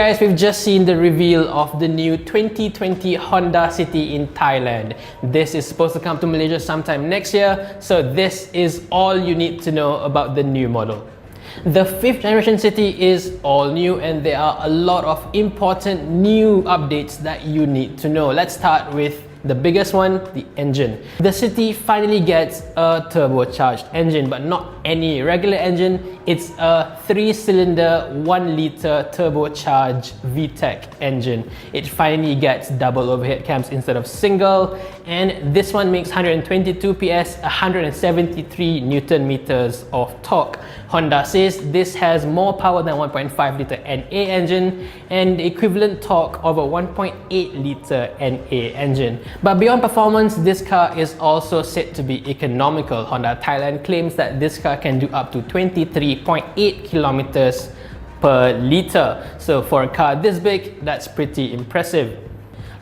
guys, we've just seen the reveal of the new 2020 Honda City in Thailand. This is supposed to come to Malaysia sometime next year, so this is all you need to know about the new model. The 5th generation City is all new and there are a lot of important new updates that you need to know. Let's start with the biggest one, the engine. The City finally gets a turbocharged engine, but not any regular engine. It's a 3-cylinder, 1-litre turbocharged VTEC engine. It finally gets double overhead cams instead of single, and this one makes 122 PS, 173 Newton meters of torque. Honda says this has more power than 1.5-litre NA engine and the equivalent torque of a 1.8-litre NA engine. But beyond performance, this car is also said to be economical. Honda Thailand claims that this car can do up to 23.8 kilometers per litre. So for a car this big, that's pretty impressive.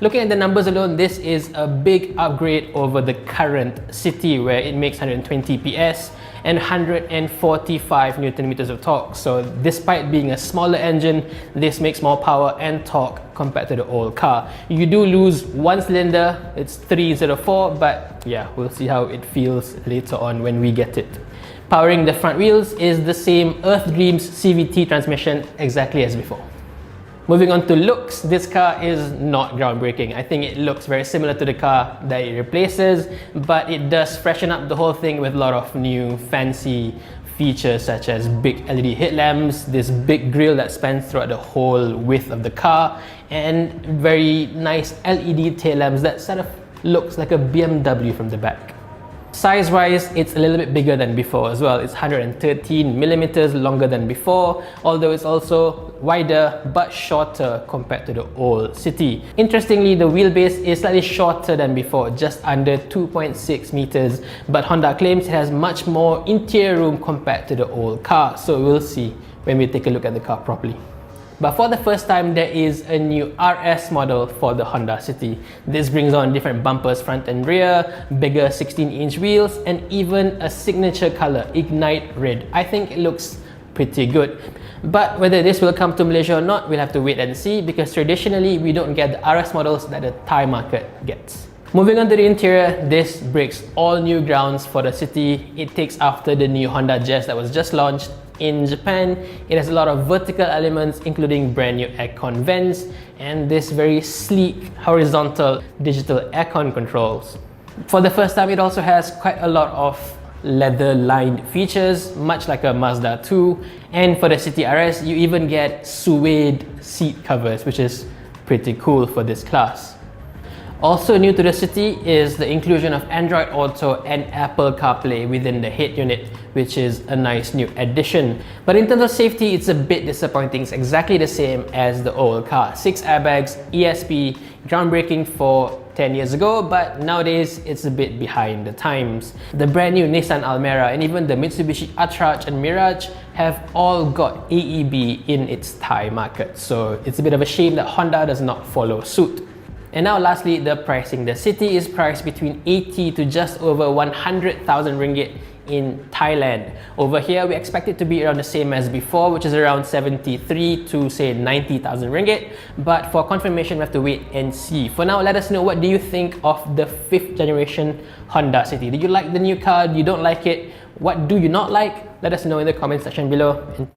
Looking at the numbers alone, this is a big upgrade over the current City, where it makes 120 PS and 145 Newton meters of torque. So despite being a smaller engine, this makes more power and torque compared to the old car. You do lose one cylinder, it's 3 instead of 4, but yeah, we'll see how it feels later on when we get it. Powering the front wheels is the same Earth Dreams CVT transmission exactly as before. Moving on to looks, this car is not groundbreaking. I think it looks very similar to the car that it replaces, but it does freshen up the whole thing with a lot of new fancy features such as big LED headlamps, this big grille that spans throughout the whole width of the car, and very nice LED tail lamps that sort of looks like a BMW from the back. Size-wise, it's a little bit bigger than before as well. It's 113 millimeters longer than before, although it's also wider but shorter compared to the old City. Interestingly, the wheelbase is slightly shorter than before, just under 2.6 meters, but Honda claims it has much more interior room compared to the old car, so we'll see when we take a look at the car properly. But for the first time, there is a new RS model for the Honda City. This brings on different bumpers front and rear, bigger 16-inch wheels, and even a signature color, Ignite Red. I think it looks pretty good. But whether this will come to Malaysia or not, we'll have to wait and see, because traditionally we don't get the RS models that the Thai market gets. Moving on to the interior, this breaks all new grounds for the City. It takes after the new Honda Jazz that was just launched in Japan. It has a lot of vertical elements, including brand new aircon vents and this very sleek horizontal digital aircon controls. For the first time, it also has quite a lot of leather-lined features, much like a Mazda 2. And for the City RS, you even get suede seat covers, which is pretty cool for this class. Also new to the City is the inclusion of Android Auto and Apple CarPlay within the head unit, which is a nice new addition. But in terms of safety, it's a bit disappointing. It's exactly the same as the old car. 6 airbags, ESP, groundbreaking for 10 years ago, but nowadays it's a bit behind the times. The brand new Nissan Almera and even the Mitsubishi Attrage and Mirage have all got AEB in its Thai market, so it's a bit of a shame that Honda does not follow suit. And now lastly, the pricing. The City is priced between 80 to just over 100,000 ringgit in Thailand. Over here, we expect it to be around the same as before, which is around 73 to say 90,000 ringgit. But for confirmation, we have to wait and see. For now, let us know, what do you think of the 5th generation Honda City? Did you like the new car? You don't like it? What do you not like? Let us know in the comment section below.